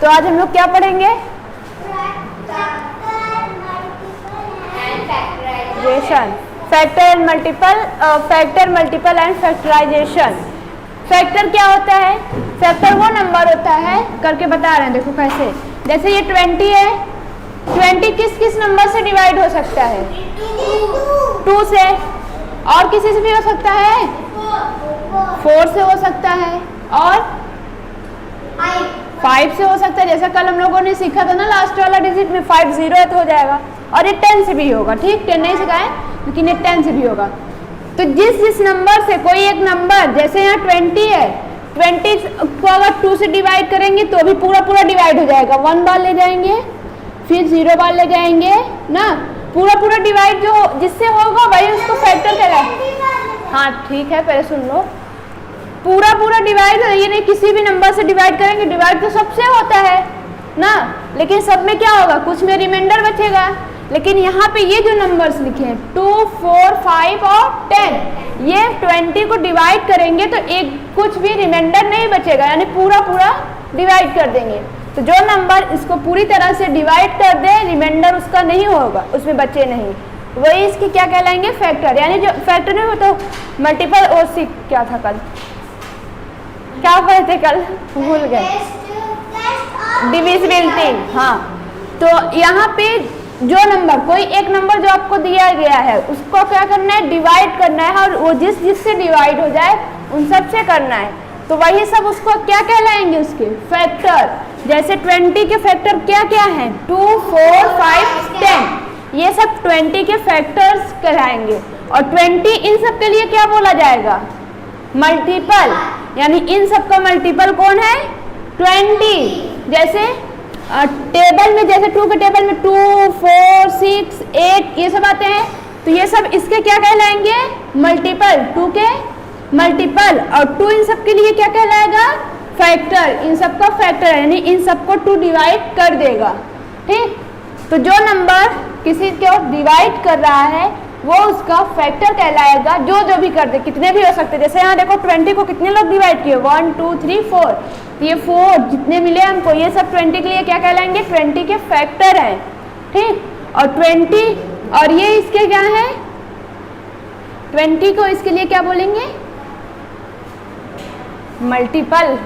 तो आज हम लोग क्या पढ़ेंगे? Factor multiple and factorisation. Factor क्या होता है? फैक्टर वो नंबर होता है, करके बता रहे हैं, देखो कैसे। जैसे ये 20 है, 20 किस किस नंबर से डिवाइड हो सकता है? 2 से। और किसी से भी हो सकता है? 4 से हो सकता है, और 5 से हो सकता है। जैसा कल हम लोगों ने सीखा था ना, लास्ट वाला डिजिट में 5 0 है तो हो जाएगा। और ये 10 से भी होगा, ठीक? 10 नहीं सिखाए, लेकिन ये 10 से भी होगा। तो जिस नंबर से कोई एक नंबर, जैसे यहाँ 20 है, 20 को अगर 2 से डिवाइड करेंगे तो भी पूरा डिवाइड हो जाएगा। 1 बार ले जाएंगे, फिर 0 बार ले जाएंगे ना, पूरा डिवाइड जो जिससे होगा वही उसको फैक्टर कहलाएगा। हाँ ठीक है, पहले सुन लो। पूरा डिवाइड, ये नहीं किसी भी नंबर से डिवाइड करेंगे, डिवाइड तो सबसे होता है ना, लेकिन सब में क्या होगा? कुछ में रिमाइंडर बचेगा। लेकिन यहाँ पे ये जो नंबर्स लिखे हैं 2, 4, 5 और 10, ये 20 को डिवाइड करेंगे तो एक कुछ भी रिमाइंडर नहीं बचेगा, यानी पूरा डिवाइड कर देंगे। तो जो नंबर इसको पूरी तरह से डिवाइड कर दे, रिमाइंडर उसका नहीं होगा, उसमें बचे नहीं, वही इसके क्या कहलाएंगे? फैक्टर। यानी जो फैक्टर में वो तो मल्टीपल, और सीख क्या था कल, क्या पढ़े थे कल, भूल गए, डिविजिबिलिटी। हाँ, तो यहाँ पे जो नंबर, कोई एक नंबर जो आपको दिया गया है उसको क्या करना है? डिवाइड करना है, और वो जिससे डिवाइड हो जाए उन सब से करना है। तो वही सब उसको क्या कहलाएंगे? उसके फैक्टर। जैसे 20 के फैक्टर क्या क्या हैं? 2, 4, 5, 10, ये सब 20 के फैक्टर्स कहलाएंगे। और 20 इन सब के लिए क्या बोला जाएगा? मल्टीपल। यानी इन सब का मल्टीपल कौन है? 20। जैसे टेबल में, जैसे 2 के टेबल में 2, 4, 6, 8 ये सब आते हैं, तो ये सब इसके क्या कहलाएंगे? मल्टीपल। 2 के मल्टीपल। और 2 इन सब के लिए क्या कहलाएगा? फैक्टर। इन सब का फैक्टर, यानी इन सबको 2 डिवाइड कर देगा, ठीक? तो जो नंबर किसी को डिवाइड कर रहा है वो उसका फैक्टर कहलाएगा। जो भी कर दे, कितने भी हो सकते हैं। जैसे यहाँ देखो 20 को कितने लोग डिवाइड किए? 1, 2, 3, 4, ये 4 जितने मिले हमको, ये सब 20 के लिए क्या कहलाएंगे? 20 के फैक्टर हैं, ठीक? और 20, और ये इसके क्या है? 20 को इसके लिए क्या बोलेंगे? मल्टीपल।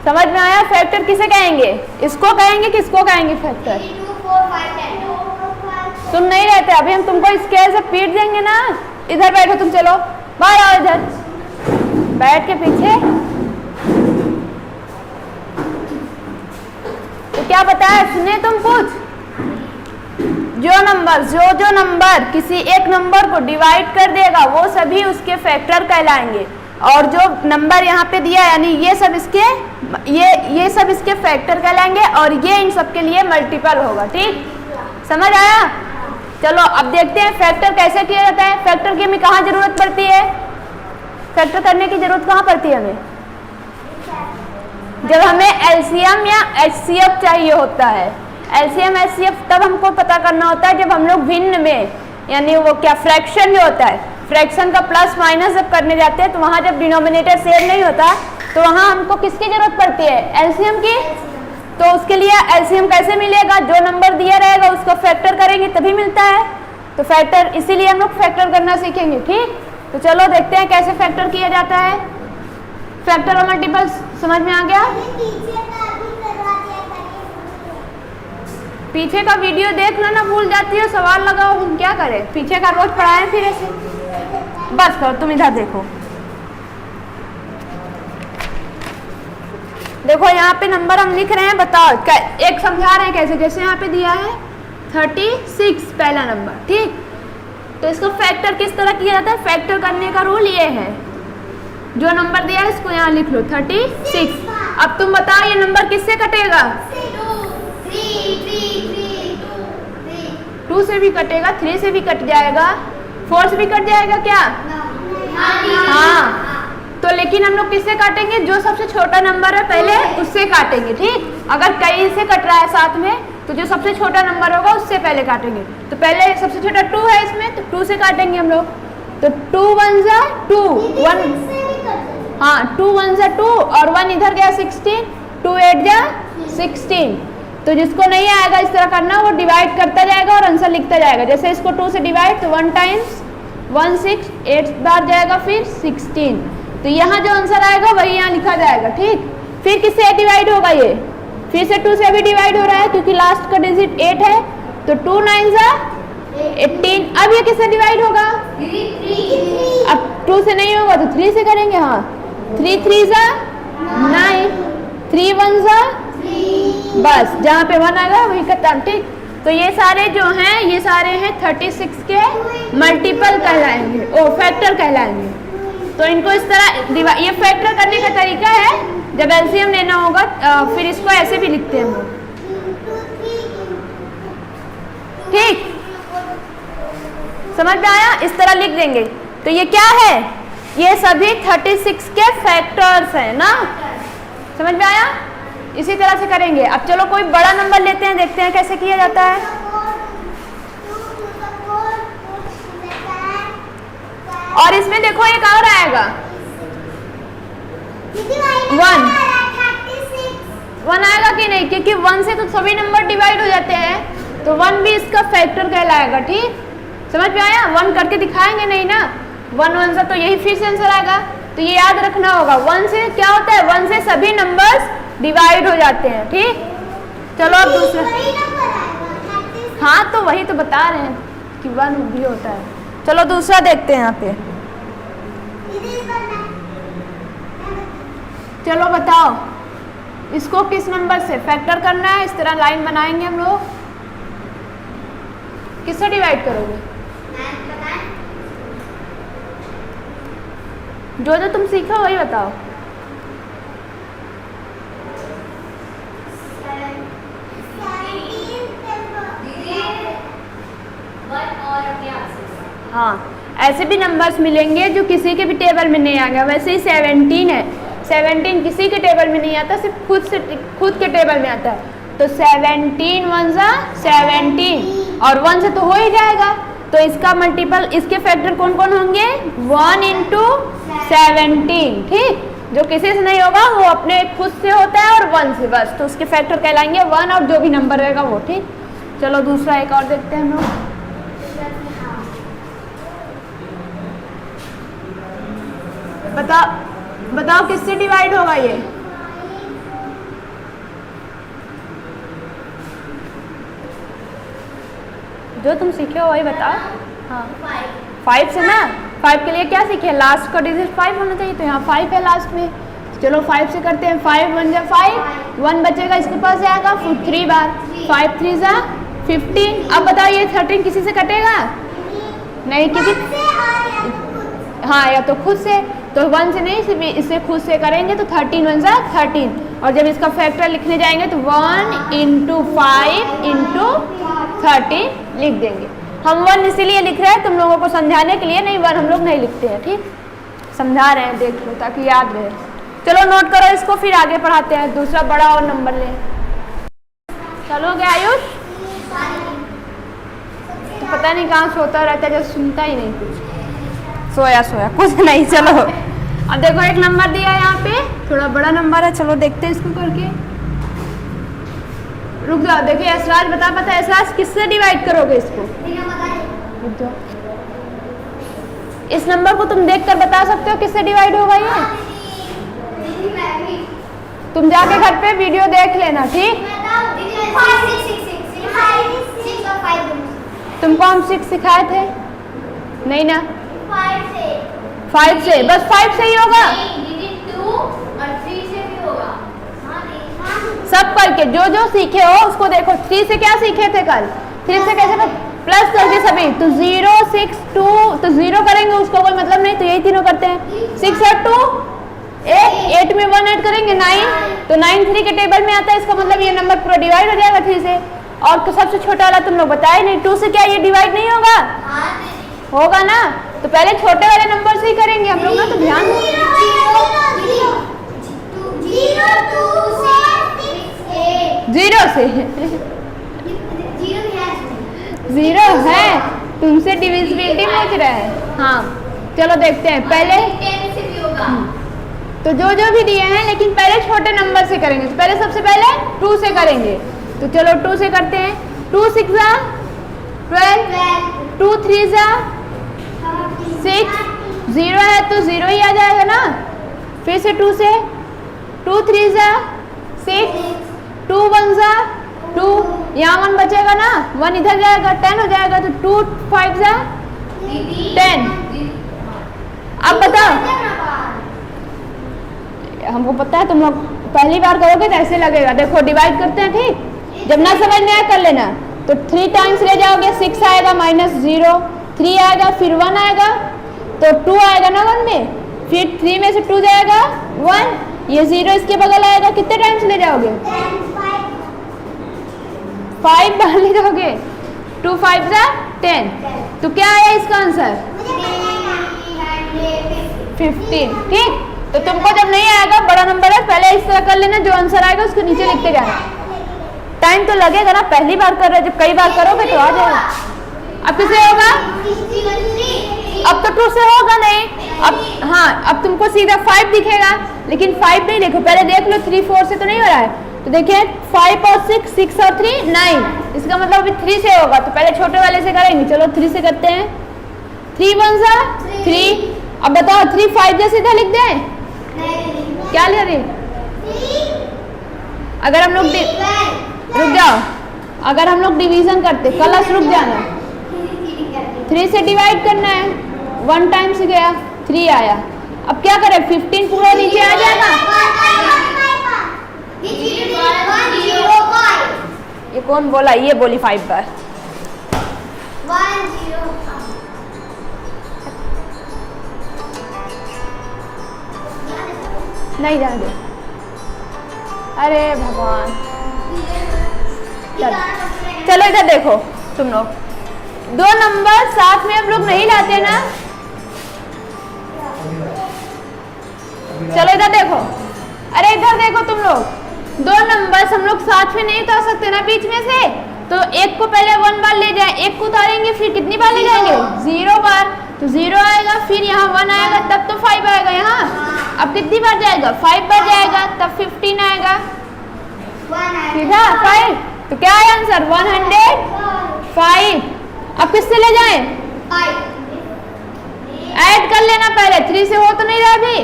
समझ में आया? फैक्टर किसे कहेंगे? इसको कहेंगे, किसको कहेंगे फैक्टर? 3, 2, 4, 5, 10। सुन नहीं रहते, अभी हम तुमको स्केल से पीट देंगे ना। इधर बैठो तुम, चलो बाहर आओ, इधर बैठ के पीछे। तो क्या बताया? सुने तुम कुछ? जो नंबर किसी एक नंबर को डिवाइड कर देगा वो सभी उसके फैक्टर कहलाएंगे। और जो नंबर यहाँ पे दिया, यानी ये सब इसके फैक्टर कहलाएंगे, और ये इन सब के लिए मल्टीपल होगा, ठीक? समझ आया? चलो अब देखते हैं फैक्टर कैसे किया जाता है। फैक्टर की हमें कहाँ जरूरत पड़ती है? फैक्टर करने की जरूरत कहाँ पड़ती है हमें? जब हमें एलसीएम या एचसीएफ चाहिए होता है। एलसीएम एचसीएफ तब हमको पता करना होता है जब हम लोग भिन्न में, यानी वो क्या, फ्रैक्शन जो होता है, फ्रैक्शन का प्लस माइनस जब करने जाते हैं तो वहाँ जब डिनोमिनेटर सेम नहीं होता तो वहाँ हमको किसकी जरूरत पड़ती है? एलसीएम की। तो उसके लिए एलसीएम कैसे मिलेगा? जो नंबर दिया रहेगा उसको फैक्टर करेंगे तभी मिलता है। तो फैक्टर, इसीलिए हम लोग फैक्टर करना सीखेंगे, ठीक? तो चलो देखते हैं कैसे फैक्टर किया जाता है। फैक्टर और मल्टीपल समझ में आ गया? पीछे का वीडियो देख लो ना, भूल जाती हो, सवाल लगाओ, हम क्या करें? पीछे का रोज पढ़ाएं फिर ऐसे। बस करो, तुम इधर देखो। देखो यहाँ पे नंबर हम लिख रहे हैं, बताओ एक समझा रहे हैं कैसे। जैसे यहाँ पे दिया है 36 पहला नंबर, ठीक? तो इसको फैक्टर किस तरह किया जाता है? फैक्टर करने का रूल ये है, जो नंबर दिया है इसको यहाँ लिख लो 36। अब तुम बताओ ये नंबर किससे कटेगा? 2 से भी कटेगा, 3 से भी कट जाएगा, 4 से भी कट जाएगा क्या? हाँ। तो लेकिन हम लोग किससे काटेंगे? जो सबसे छोटा नंबर है पहले उससे काटेंगे, ठीक? अगर कई से कट रहा है साथ में तो जो सबसे छोटा नंबर होगा उससे पहले काटेंगे। तो पहले सबसे छोटा 2 है इसमें, तो 2 से काटेंगे हम लोग। तो 2 1 जा 2, 1, हाँ 2 1 जा 2 और 1 इधर गया 16, 2 8 जा 16। तो जिसको नहीं आएगा इस तरह करना, वो डिवाइड करता जाएगा और आंसर लिखता जाएगा। जैसे इसको 2 से डिवाइड, तो 1 टाइम्स 1 6, 8 बार जाएगा, फिर 16। तो यहाँ जो आंसर आएगा वही यहाँ लिखा जाएगा, ठीक। फिर किससे डिवाइड होगा ये, फिर से 2 से अभी डिवाइड हो रहा है क्योंकि लास्ट का डिजिट 8 है, तो 2 9 जा 18। अब ये किससे डिवाइड होगा, अब 2 से नहीं होगा तो 3 से करेंगे। हाँ, 3 3 जा 9, 3 1 जा, बस जहाँ पे 1 आएगा वही खत्म, ठीक। तो ये सारे जो हैं, ये सारे हैं 36 के मल्टीपल कहलाएंगे, ओ फैक्टर कहलाएंगे। तो इनको इस तरह ये फैक्टर करने का तरीका है, जब एलसीएम लेना होगा फिर इसको ऐसे भी लिखते हैं हम लोग, ठीक। समझ में आया, इस तरह लिख देंगे। तो ये क्या है, ये सभी 36 के फैक्टर्स हैं ना, समझ में आया। इसी तरह से करेंगे। अब चलो कोई बड़ा नंबर लेते हैं, देखते हैं कैसे किया जाता है। और इसमें देखो एक और आएगा 1 आएगा कि नहीं, क्योंकि 1 से तो सभी नंबर डिवाइड हो जाते हैं, तो 1 भी इसका फैक्टर कहलाएगा, ठीक। समझ में आया, 1 करके दिखाएंगे नहीं ना, 1 1 से तो यही फिर से आंसर आएगा। तो ये याद रखना होगा, 1 से क्या होता है, 1 से सभी नंबर्स डिवाइड हो जाते हैं, ठीक। चलो अब दूसरा, हाँ तो वही तो बता रहे हैं कि 1 भी होता है। चलो दूसरा देखते हैं यहाँ पे। चलो बताओ इसको किस नंबर से फैक्टर करना है। इस तरह लाइन बनाएंगे हम लोग, किससे डिवाइड करोगे, जो जो तुम सीखो वही बताओ। हाँ, ऐसे भी नंबर्स मिलेंगे जो किसी के भी टेबल में नहीं आ गया। वैसे ही 17 है, 17 किसी के टेबल में नहीं आता, सिर्फ खुद के टेबल में आता है। तो 17 1 जा 17, और 1 से तो हो ही जाएगा। तो इसका मल्टीपल, इसके फैक्टर कौन कौन होंगे, 1 into 17, ठीक। जो किसी से नहीं होगा वो अपने खुद से होता है, और 1 से बस, तो उसके फैक्टर कहलाएंगे 1, और जो भी नंबर रहेगा वो, ठीक। चलो दूसरा एक और देखते हैं हम लोग। बताओ किससे डिवाइड होगा ये, जो तुम सीखे हो वही बताओ। हाँ 5 से ना, 5 के लिए क्या सीखे, लास्ट का डिजिट 5 होना चाहिए, तो यहाँ 5 है लास्ट में। चलो 5 से करते हैं, 5 1 जा 5, 1 बचेगा इसके पास जाएगा 3 बार, 5 3 जा 15। अब बताओ ये 13 किसी से कटेगा नहीं, क्योंकि हाँ या तो खुद से, तो 1 से नहीं, सिर्फ इससे खुद से करेंगे तो 13 1 जा 13, और जब इसका फैक्टर लिखने जाएंगे तो 1 into 5 into 13 लिख देंगे। हम 1 इसीलिए लिख रहे हैं तुम लोगों को समझाने के लिए, नहीं 1 हम लोग नहीं लिखते हैं, ठीक। समझा रहे हैं, देख लो ताकि याद रहे। चलो नोट करो इसको, फिर आगे पढ़ाते हैं। दूसरा बड़ा और नंबर ले, चलोगे आयुष? तो पता नहीं कहाँ सोता रहता है, जब सुनता ही नहीं कुछ, सोया कुछ नहीं। चलो अब देखो एक नंबर दिया है यहाँ पे, थोड़ा बड़ा नंबर है, चलो देखते हैं इसको करके। रुक जाओ, देखिए ऐसराज पता ऐसराज किससे डिवाइड करोगे इसको, रुक जाओ। इस नंबर को तुम देखकर बता सकते हो किससे डिवाइड होगा ये, तुम जाके घर पे वीडियो देख लेना, ठीक। तुमको हम 6 सिखाए थे नहीं ना, 5 से बस 5 से ही होगा, 2 और 3 से भी होगा, सब करके जो जो सीखे हो उसको देखो। 3 से क्या सीखे थे कल, 3 से कैसे प्लस करके सभी, तो 0 6 2, तो 0 करेंगे उसको कोई मतलब नहीं, तो यही तीनों करते हैं। 6 और 2 8 में 1 ऐड करेंगे 9, तो 9 3 के टेबल में आता है, इसका मतलब ये नंबर पूरा डिवाइड हो जाएगा 3 से। और सबसे छोटा वाला तुम लोग बताए नहीं, 2 से क्या ये डिवाइड नहीं होगा, होगा ना। तो पहले छोटे वाले नंबर से ही करेंगे हम लोग ना, तो ध्यान दो। 0 से 0 है, तुमसे डिविजिबिलिटी पूछ रहा है। हाँ चलो देखते हैं पहले, तो जो जो भी दिए हैं, लेकिन पहले छोटे नंबर से करेंगे। तो पहले सबसे पहले 2 से करेंगे। तो चलो 2 से करते हैं। 2 6 12, 2 3 6, 0 है तो 0 ही आ जाएगा ना। फिर से 2 से, 2 3 6, 2 1 2, यहाँ 1 बचेगा ना, 1 इधर जाएगा, 10 हो जाएगा। तो 2 5 10। अब बताओ, हमको पता है तुम लोग पहली बार करोगे तो ऐसे लगेगा। देखो डिवाइड करते हैं, ठीक। जब ना समझ में आया कर लेना। तो 3 टाइम्स ले जाओगे, 6 आएगा -0, 3 आएगा, फिर 1 आएगा, तो 2 आएगा ना 1 में, फिर 3 में से 2 जाएगा 1, ये 0 इसके बगल आएगा। कितने टाइम्स ले जाओगे? 5 बार ले जाओगे। 2 5 10। तो क्या आया इसका आंसर? 15, ठीक। तो तुमको जब नहीं आएगा, बड़ा नंबर है, पहले इस तरह कर लेना, जो आंसर आएगा उसको नीचे लिखते जाना। टाइम तो लगेगा ना, पहली बार कर रहे हो, जब कई बार करोगे तो आ जाएगा। अब किससे होगा? अब तो 2 से होगा नहीं। अब हाँ, अब तुमको सीधा 5 दिखेगा, लेकिन 5 नहीं देखो, पहले देख लो 3 4 से तो नहीं हो रहा है। तो देखिए 5 और 6, 6 और 3 9, इसका मतलब अभी 3 से होगा। तो पहले छोटे वाले से करेंगे। चलो 3 से करते हैं। 3 1 3। अब बताओ 3 5 जैसे सीधा लिख दें? क्या ले रही? अगर हम लोग रुक जाओ, अगर हम लोग डिवीजन करते, क्लास रुक जाना। 3 से डिवाइड करना है, 1 टाइम्स गया, 3 आया। अब क्या करें? 15 पूरा नीचे आ जाएगा। ये कौन बोला? ये बोली 5 बार। 1 0 नहीं जाने दो। अरे भगवान, चलो इधर देखो तुम लोग, 2 नंबर साथ में हम लोग नहीं लाते ना। चलो इधर देखो, अरे इधर देखो तुम लोग, 2 नंबर हम लोग साथ में नहीं उतार सकते ना बीच में से। तो एक को पहले 1 बार ले जाए, एक को उतारेंगे, फिर कितनी बार ले जाएंगे? 0 बार। तो 0 आएगा, फिर यहाँ 1 आएगा, तब तो 5 आएगा यहाँ। अब कितनी बार जाएगा? 5 बार जाएगा, तब 15 आएगा, सीधा 5। तो क्या है आंसर? 105। अब किससे ले जाएं? ऐड कर लेना पहले। 3 से हो तो नहीं रहा अभी?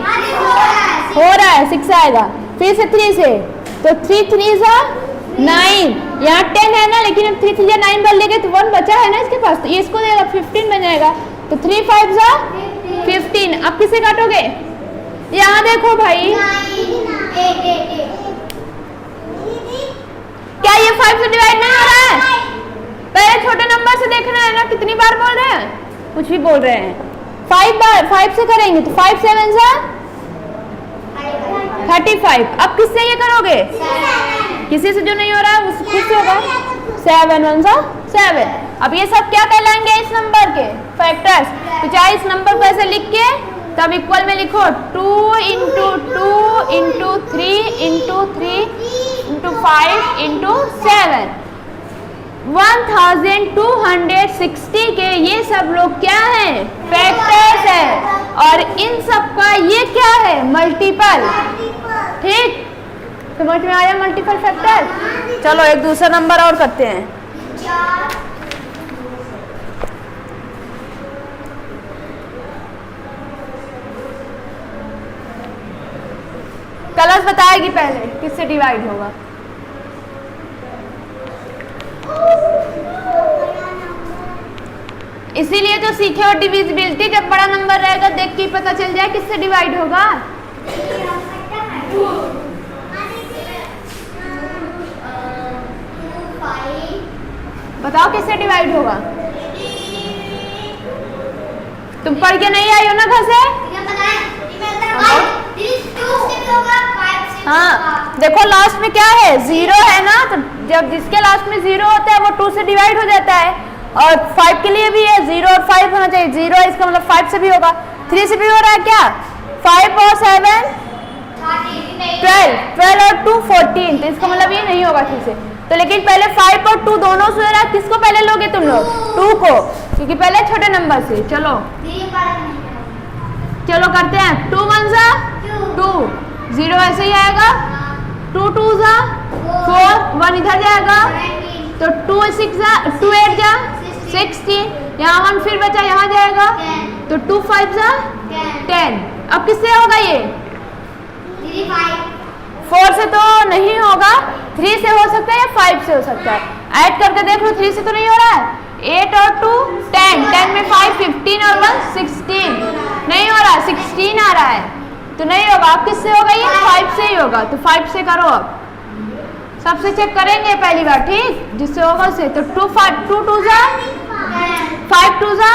हो रहा है, 6 आएगा। फिर से 3 से, तो 3 3 9, यहाँ 10 है ना, लेकिन अब 3 3 9 बार लेंगे तो 1 बचा है ना इसके पास, तो ये इसको देगा, 15 बन जाएगा। तो 3 5 15। अब किसे काटोगे? यहाँ देखो भाई, क्या ये 5 से डिवाइड नहीं हो रहा है? पहले छोटे नंबर से देखना है ना। कितनी बार बोल रहे हैं? कुछ भी बोल रहे हैं। 5 बार 5 से करेंगे तो 5 7 35। अब किससे ये करोगे? किसी से जो नहीं हो रहा है उस खुद से होगा। 7 1 7। अब ये सब क्या कहलाएंगे? इस नंबर के फैक्टर्स। तो चाहे इस नंबर को ऐसे लिख के तब इक्वल में लिखो 2 × 2 × 3 × 3 × 5 × 7, 1260 के ये सब लोग क्या हैं? फैक्टर्स है। और इन सब का ये क्या है? मल्टीपल। ठीक, समझ में आया मल्टीपल फैक्टर? चलो एक दूसरा नंबर और करते हैं। कलर्स बताएगी पहले किससे डिवाइड होगा। इसीलिए तो सीखे और डिविजिबिलिटी, जब बड़ा नंबर रहेगा देख के पता चल जाए किससे डिवाइड होगा। बताओ किससे डिवाइड होगा? तुम पढ़ के नहीं आई हो ना घर से? हाँ, देखो लास्ट में क्या है? 0 है ना, तो जब जिसके लास्ट में 0 होता है वो 2 से डिवाइड हो जाता है। और 5 के लिए भी है, 0 और 5 होना चाहिए। 0 है इसका मतलब 5 से भी होगा। 3 से भी हो रहा है क्या? 5 और 7 12, 12 और 2 14, तो इसका मतलब ये नहीं होगा 3 से। तो लेकिन पहले 5 और 2 दोनों से हो रहा है, किसको पहले लोगे तुम लोग? 2 को, क्योंकि पहले छोटे नंबर से। चलो चलो करते हैं। 2 1 2, 0 ऐसे ही आएगा। 2 2 जा 4, 1 इधर जाएगा तो 2 6 जा 2 8 जा 16, यहाँ 1 फिर बचा यहाँ जाएगा तो 2 5 जा 10। अब किससे होगा ये? 4 से तो नहीं होगा, 3 से हो सकता है या 5 से हो सकता है। ऐड करके देख लो, 3 से तो नहीं हो रहा है। 8 और 2 10, 10 में 5 15 और 1 16, नहीं हो रहा, 16 आ रहा है तो नहीं होगा। अब किससे होगा ये? 5 से ही होगा, तो 5 से करो। अब सबसे चेक करेंगे पहली बार, ठीक, जिससे होगा उसे। तो 2 5 2 2 जा 5 2 जा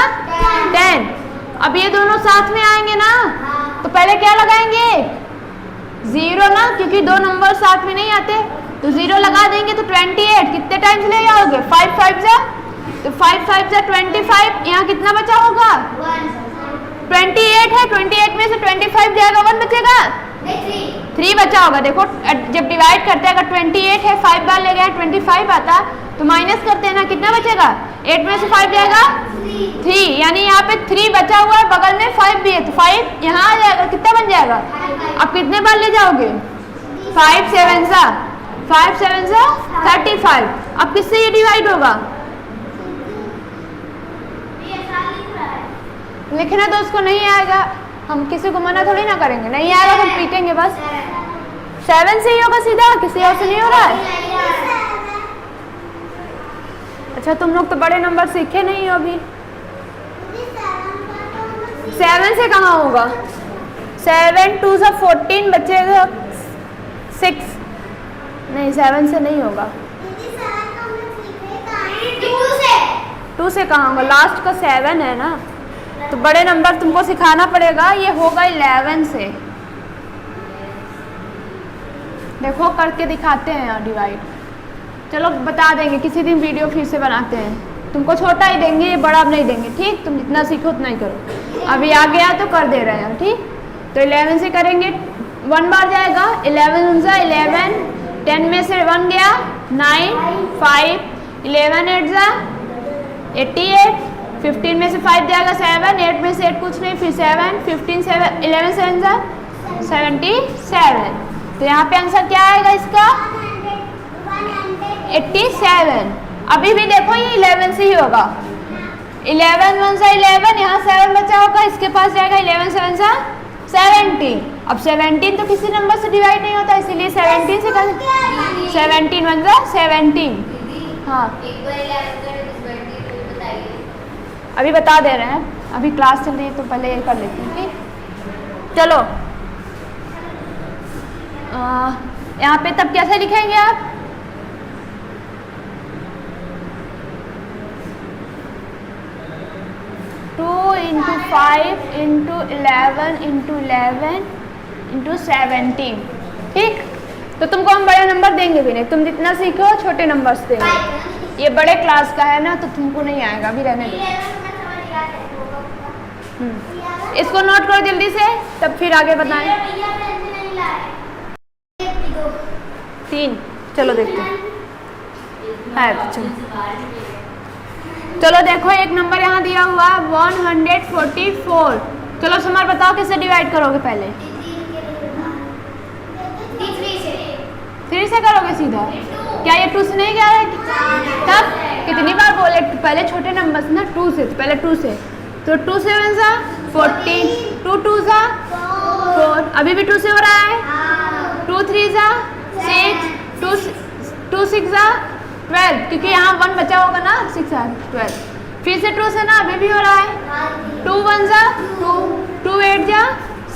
10। अब ये दोनों साथ में आएंगे ना, तो पहले क्या लगाएंगे? 0 ना, क्योंकि दो नंबर साथ में नहीं आते, तो 0 लगा देंगे तो 28 कितने टाइम्स ले जाओगे? 5 5 जा, तो 5 5 जा 25, यहाँ कितना बचा होगा? 28 है, 28 में से 25 जाएगा, 1 बचेगा, 3 बचा होगा। देखो जब डिवाइड करते हैं, अगर 28 है 5 बार ले गया 25 आता, तो माइनस करते हैं ना, कितना बचेगा? 8 में से 5 जाएगा 3, यानी यहाँ पे 3 बचा हुआ है, बगल में 5 भी है, तो 5 यहाँ आ जाएगा, कितना बन जाएगा? अब कितने बार ले जाओगे? 5 7 जा 35। अब किससे ये डिवाइड होगा? लिखना तो उसको नहीं आएगा, हम किसी को मना थोड़ी ना करेंगे, नहीं आएगा तो पीटेंगे बस। 7 से ही होगा सीधा, किसी और से नहीं हो रहा है। अच्छा तुम लोग तो बड़े नंबर सीखे नहीं हो अभी। 7 से कहाँ होगा? 7 2 से 14 बचेगा 6, नहीं 7 से नहीं होगा। 2 से कहाँ होगा? लास्ट का 7 है ना, तो बड़े नंबर तुमको सिखाना पड़ेगा। ये होगा 11 से। देखो करके दिखाते हैं यहाँ डिवाइड, चलो बता देंगे किसी दिन, वीडियो फिर से बनाते हैं। तुमको छोटा ही देंगे, ये बड़ा अब नहीं देंगे, ठीक। तुम जितना सीखो उतना ही करो। अभी आ गया तो कर दे रहे हैं, ठीक। तो 11 से करेंगे, 1 बार जाएगा, 11 उनसा 11, 10 में से 1 गया 9 5, 11 8 जा 88, 15 में से 5 जाएगा 7, 8 में से 8 कुछ नहीं, फिर 7 15 7 11 7 जा 77। तो यहाँ पे आंसर क्या आएगा इसका? 87। अभी भी देखो ये 11 से ही होगा। 11 1 सा 11, यहाँ 7 बचा होगा, इसके पास जाएगा 11 7 सा 17। अब 17 तो किसी नंबर से डिवाइड नहीं होता, इसीलिए 17 से कर 17 1 सा 17। हाँ अभी बता दे रहे हैं, अभी क्लास चल रही है तो पहले ये कर लेते हैं, ठीक। चलो यहाँ पे तब कैसे लिखेंगे आप? टू 5 11 17, ठीक। तो तुमको हम बड़े नंबर देंगे भी नहीं, तुम जितना सीखो छोटे नंबर से देंगे। ये बड़े क्लास का है ना, तो तुमको नहीं आएगा, अभी रहने दो। इसको नोट करो जल्दी से, तब फिर आगे बताएं। 3, चलो देखते हैं। चलो देखो एक नंबर यहाँ दिया हुआ 144। चलो समर बताओ किससे डिवाइड करोगे? पहले 3 से करोगे सीधा। क्या ये 2 से नहीं जा रहा है? तब कितनी बार बोले? पहले छोटे नंबर से ना, 2 से, तो पहले 2 से, तो 2 7 सा 14, 2 2 सा 4, अभी भी 2 से हो रहा है, 2 3 सा 6, 2 6 सा 12, क्योंकि यहाँ 1 बचा होगा ना, 6 सा 12। फिर से 2 से ना, अभी भी हो रहा है, 2 1 सा 2, 2 8 जा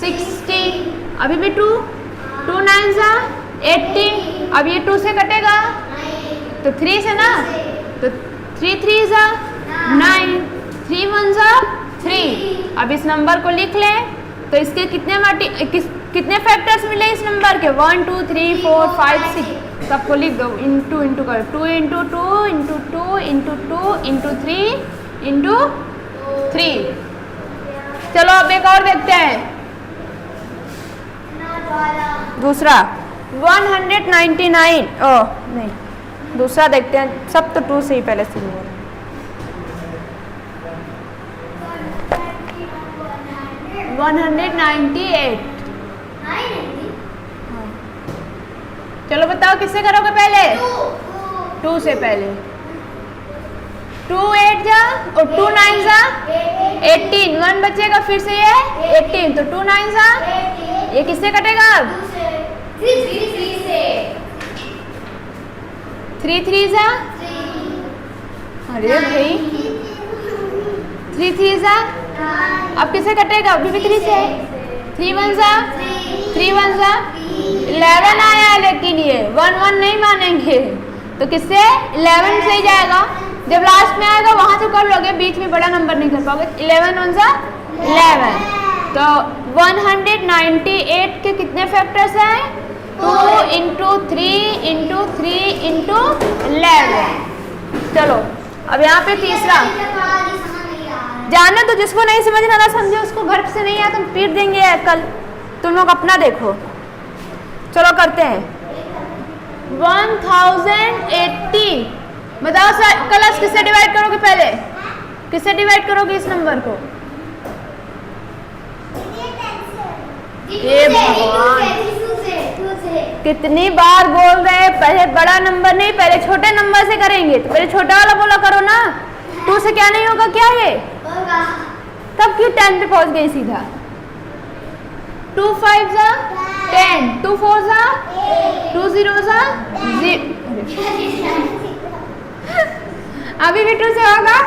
16, अभी भी 2 2 9 सा 18, अब ये 2 से कटेगा तो 3 से ना, तो 3 3 सा 9, 3 1 सा 3। अब इस नंबर को लिख लें, तो इसके कितने फैक्टर्स मिले इस नंबर के? 1 2 3 4 5 6, सबको लिख दो, इंटू इंटू करो, 2 into 2 into 2 into 2 into 3 into 3। चलो अब एक और देखते हैं, दूसरा 199। ओह नहीं, दूसरा देखते हैं, सब तो 2 से ही पहले शुरू हो रहा है। 198, किससे करोगे पहले? 2 से पहले। 2 8 जा और 2 9 जा 18, 1 बचेगा फिर से ये 18, तो 2 9 जा, ये किससे कटेगा अब? 3 3 जा, अरे भाई 3 3 जा, अब किससे कटेगा? अभी भी 3 से। 3 1 जा, 3 1 जा, 11 आया लेकिन ये 1 1 नहीं मानेंगे, तो किससे? 11 से ही जाएगा। जब लास्ट में आएगा वहां से कर लोगे, बीच में बड़ा नंबर नहीं कर पाओगे। 11 1 जा 11, तो 198 के कितने फैक्टर्स हैं? 2 × 3 × 3 × 11। चलो अब यहाँ पे तीसरा, जाने तो जिसको नहीं समझना ना समझे, उसको घर से नहीं आया तो पीट देंगे कल। तुम लोग अपना देखो। चलो करते हैं। 1080, बताओ सर क्लास किससे डिवाइड करोगे? पहले किससे डिवाइड करोगे इस नंबर को? ये भगवान, कितनी बार बोल रहे हैं, पहले बड़ा नंबर नहीं, पहले छोटे नंबर से करेंगे। तो पहले छोटा वाला बोला करो ना। 2 से क्या नहीं होगा? क्या ये तब क्यों 10 पे पहुंच गई सीधा? 2 5 जा 10, 2 4 जा 2 0 जा 0। अभी भी 2 से होगा?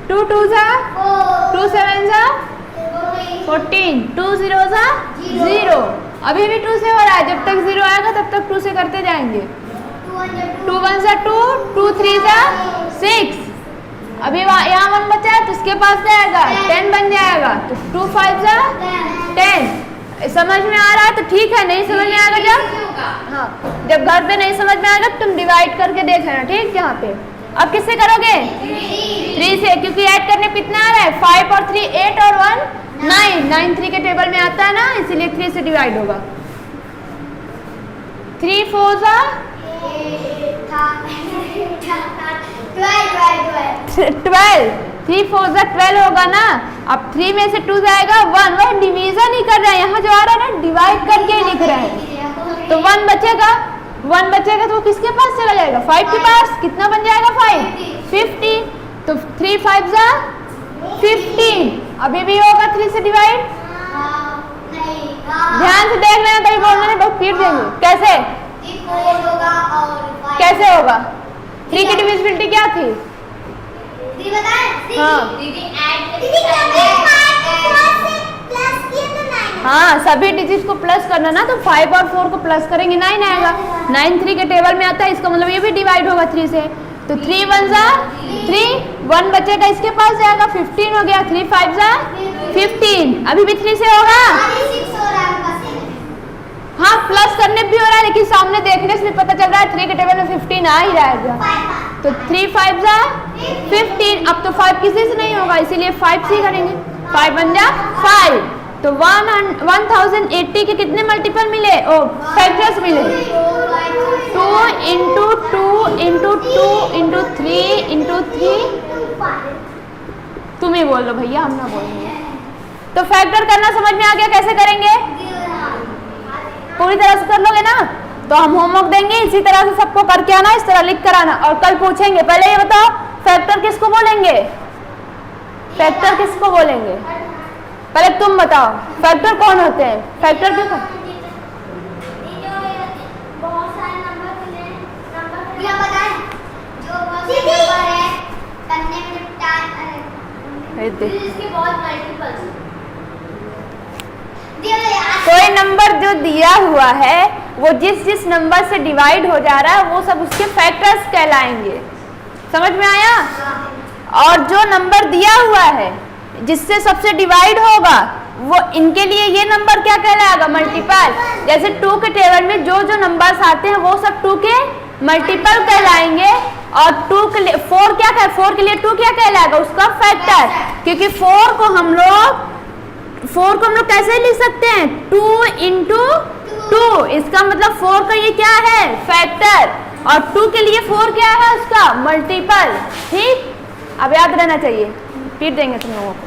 2 2 जा 2 7 जा 14, 2 0 जा 0। अभी भी 2 से हो रहा है, जब तक 0 आएगा तब तक 2 से करते जाएंगे। 2 1 जा 2, 2 3 जा 6। अभी यहाँ 1 बचा है तो इसके पास जाएगा 10 बन जाएगा, तो 2 5 जा 10। समझ में आ रहा है तो ठीक है, नहीं समझ में आएगा जब, हाँ जब घर पे नहीं समझ में आएगा तुम डिवाइड करके देख लेना, ठीक? यहाँ पे अब किससे करोगे? 3 से, क्योंकि ऐड करने पे कितना आ रहा है? 5 और 3 8 और 1 9, 9 3 के टेबल में आता है ना, इसीलिए 3 से डिवाइड होगा। 3 4 जा 12, 3 4 जा 12 होगा ना। अब 3 में से 2 जाएगा 1, वह डिवीजन ही कर रहा है, यहाँ जो आ रहा है ना डिवाइड करके ही लिख रहे हैं। तो 1 बचेगा, 1 बचेगा तो वो किसके पास चला जाएगा? 5 के पास। कितना बन जाएगा? 5 50, तो 3 5 जा 15। अभी भी होगा 3 से डिवाइड? ध्यान से देख लेना, कभी बोलना नहीं, बहुत पीट देंगे। कैसे कैसे होगा? 3 की डिविजिबिलिटी क्या थी? हाँ सभी डिजिट को प्लस करना ना, तो 5 और 4 को प्लस करेंगे 9 आएगा। 9 3 के टेबल में आता है, इसका मतलब ये भी डिवाइड होगा 3 से। तो 3 1 जा 3, 1 बचेगा इसके पास जाएगा, 15 हो गया। 3 5 जा 15, अभी भी 3 से होगा? हाँ प्लस करने भी हो रहा है, लेकिन सामने देखने से भी पता चल रहा है 3 के टेबल में 15 आ ही रहेगा। तो 3 5 जा 15, अब तो 5 किसी से नहीं होगा, इसीलिए 5 से करेंगे। 5 1 जा 5, तो 1080 के कितने मल्टीपल मिले? ओ फैक्टर्स मिले। 2 × 2 × 2 × 3 × 3। तुम ही बोल लो भैया, हम ना बोलेंगे। तो फैक्टर करना समझ में आ गया कैसे करेंगे? पूरी तरह से कर लोगे ना? तो हम होमवर्क देंगे, इसी तरह से सबको करके आना, इस तरह लिख कर आना। और कल पूछेंगे, पहले ये बताओ फैक्टर किसको बोलेंगे? फैक्टर किसको बोलेंगे? पहले तुम बताओ फैक्टर कौन होते हैं? फैक्टर क्यों? कोई नंबर जो दिया हुआ है वो जिस नंबर से डिवाइड हो जा रहा है वो सब उसके फैक्टर्स कहलाएंगे। समझ में आया? और जो नंबर दिया हुआ है जिससे सबसे डिवाइड होगा वो इनके लिए ये नंबर क्या कहलाएगा? मल्टीपल। जैसे 2 के टेबल में जो जो नंबर्स आते हैं वो सब 2 के मल्टीपल कहलाएंगे। और 2 के लिए 4 क्या कह 4 के लिए 2 क्या कहलाएगा? उसका फैक्टर। क्योंकि 4 को हम लोग कैसे लिख सकते हैं? 2 × 2। इसका मतलब 4 का ये क्या है? फैक्टर। और 2 के लिए 4 क्या है? उसका मल्टीपल। ठीक, अब याद रहना चाहिए, पीट देंगे तुम लोगों को।